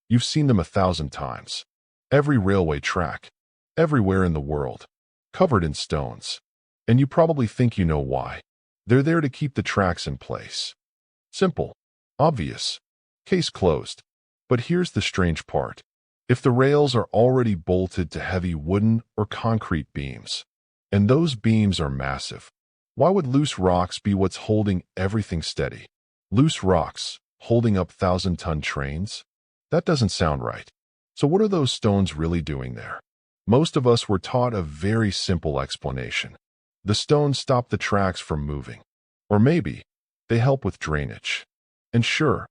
You've seen them 1,000 times. Every railway track, everywhere in the world, covered in stones. And you probably think you know why. They're there to keep the tracks in place. Simple. Obvious. Case closed. But here's the strange part. If the rails are already bolted to heavy wooden or concrete beams, and those beams are massive, why would loose rocks be what's holding everything steady? Loose rocks holding up 1,000-ton trains? That doesn't sound right. So what are those stones really doing there? Most of us were taught a very simple explanation. The stones stop the tracks from moving. Or maybe they help with drainage. And sure,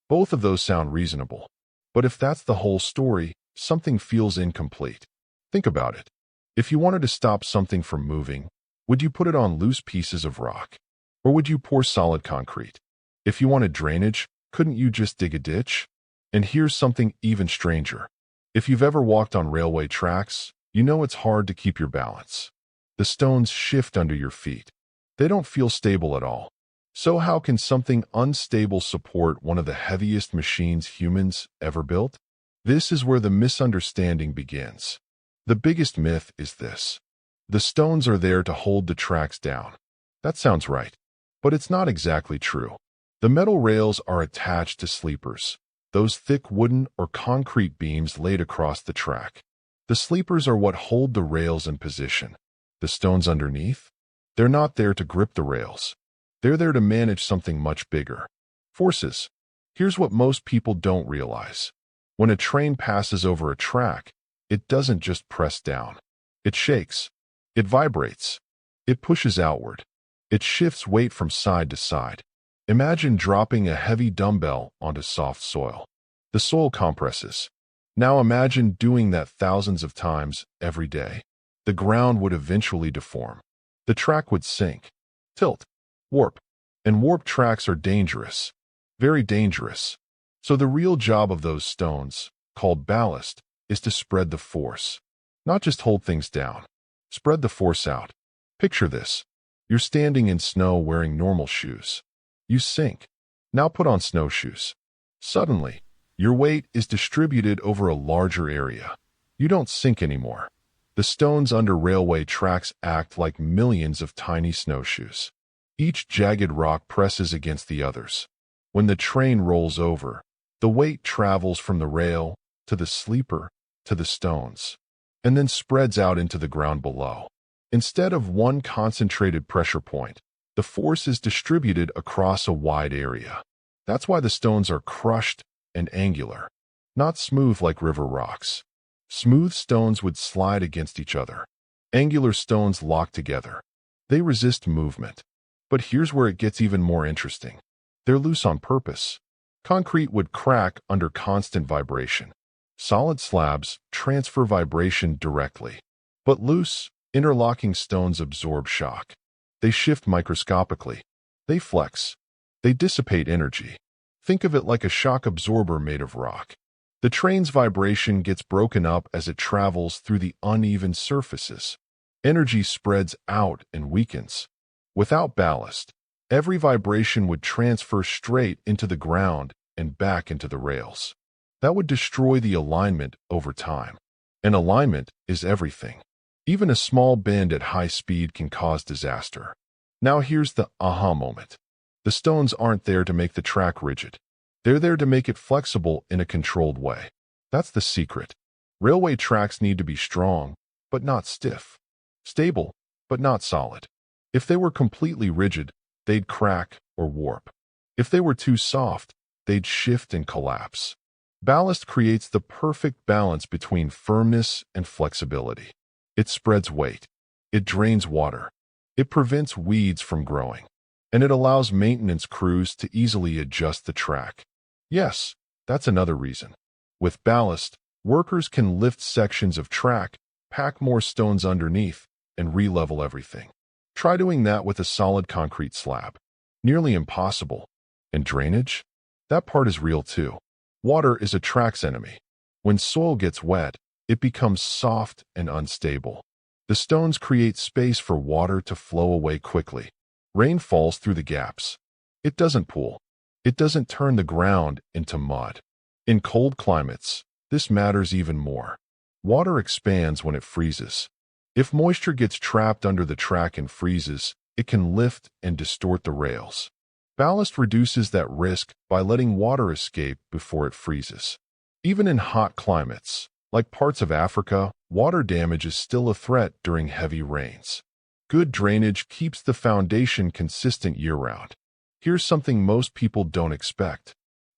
both of those sound reasonable. But if that's the whole story, something feels incomplete. Think about it. If you wanted to stop something from moving, would you put it on loose pieces of rock? Or would you pour solid concrete? If you wanted drainage, couldn't you just dig a ditch? And here's something even stranger. If you've ever walked on railway tracks, you know it's hard to keep your balance. The stones shift under your feet. They don't feel stable at all. So how can something unstable support one of the heaviest machines humans ever built? This is where the misunderstanding begins. The biggest myth is this. The stones are there to hold the tracks down. That sounds right. But it's not exactly true. The metal rails are attached to sleepers, those thick wooden or concrete beams laid across the track. The sleepers are what hold the rails in position. The stones underneath? They're not there to grip the rails. They're there to manage something much bigger. Forces. Here's what most people don't realize. When a train passes over a track, it doesn't just press down. It shakes. It vibrates. It pushes outward. It shifts weight from side to side. Imagine dropping a heavy dumbbell onto soft soil. The soil compresses. Now imagine doing that thousands of times every day. The ground would eventually deform. The track would sink, tilt, warp. And warp tracks are dangerous. Very dangerous. So the real job of those stones, called ballast, is to spread the force. Not just hold things down. Spread the force out. Picture this. You're standing in snow wearing normal shoes. You sink. Now put on snowshoes. Suddenly, your weight is distributed over a larger area. You don't sink anymore. The stones under railway tracks act like millions of tiny snowshoes. Each jagged rock presses against the others. When the train rolls over, the weight travels from the rail to the sleeper to the stones, and then spreads out into the ground below. Instead of one concentrated pressure point, the force is distributed across a wide area. That's why the stones are crushed and angular, not smooth like river rocks. Smooth stones would slide against each other. Angular stones lock together. They resist movement. But here's where it gets even more interesting. They're loose on purpose. Concrete would crack under constant vibration. Solid slabs transfer vibration directly. But loose, interlocking stones absorb shock. They shift microscopically. They flex. They dissipate energy. Think of it like a shock absorber made of rock. The train's vibration gets broken up as it travels through the uneven surfaces. Energy spreads out and weakens. Without ballast, every vibration would transfer straight into the ground and back into the rails. That would destroy the alignment over time. And alignment is everything. Even a small bend at high speed can cause disaster. Now here's the aha moment. The stones aren't there to make the track rigid. They're there to make it flexible in a controlled way. That's the secret. Railway tracks need to be strong, but not stiff. Stable, but not solid. If they were completely rigid, they'd crack or warp. If they were too soft, they'd shift and collapse. Ballast creates the perfect balance between firmness and flexibility. It spreads weight. It drains water. It prevents weeds from growing. And it allows maintenance crews to easily adjust the track. Yes, that's another reason. With ballast, workers can lift sections of track, pack more stones underneath, and re-level everything. Try doing that with a solid concrete slab. Nearly impossible. And drainage? That part is real too. Water is a track's enemy. When soil gets wet, it becomes soft and unstable. The stones create space for water to flow away quickly. Rain falls through the gaps. It doesn't pool. It doesn't turn the ground into mud. In cold climates, this matters even more. Water expands when it freezes. If moisture gets trapped under the track and freezes, it can lift and distort the rails. Ballast reduces that risk by letting water escape before it freezes. Even in hot climates, like parts of Africa, water damage is still a threat during heavy rains. Good drainage keeps the foundation consistent year-round. Here's something most people don't expect.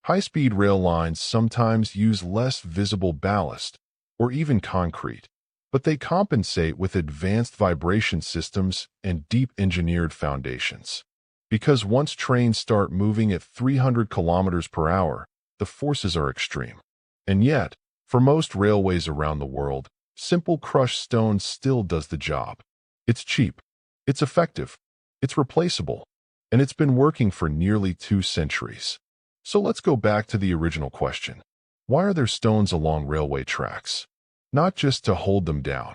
High-speed rail lines sometimes use less visible ballast, or even concrete, but they compensate with advanced vibration systems and deep engineered foundations. Because once trains start moving at 300 kilometers per hour, the forces are extreme. And yet, for most railways around the world, simple crushed stone still does the job. It's cheap, it's effective, it's replaceable, and it's been working for nearly 2 centuries. So let's go back to the original question. Why are there stones along railway tracks? Not just to hold them down,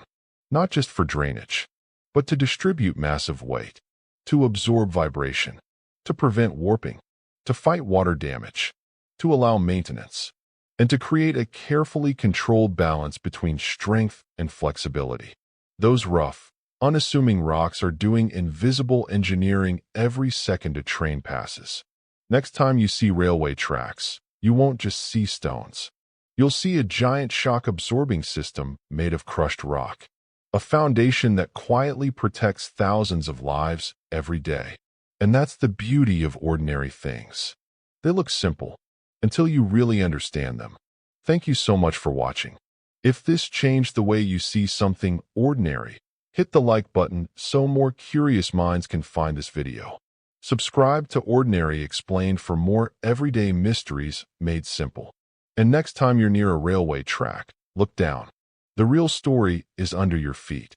not just for drainage, but to distribute massive weight, to absorb vibration, to prevent warping, to fight water damage, to allow maintenance, and to create a carefully controlled balance between strength and flexibility. Those rough, unassuming rocks are doing invisible engineering every second a train passes. Next time you see railway tracks, you won't just see stones. You'll see a giant shock-absorbing system made of crushed rock, a foundation that quietly protects thousands of lives every day. And that's the beauty of ordinary things. They look simple until you really understand them. Thank you so much for watching. If this changed the way you see something ordinary, hit the like button so more curious minds can find this video. Subscribe to Ordinary Explained for more everyday mysteries made simple. And next time you're near a railway track, look down. The real story is under your feet.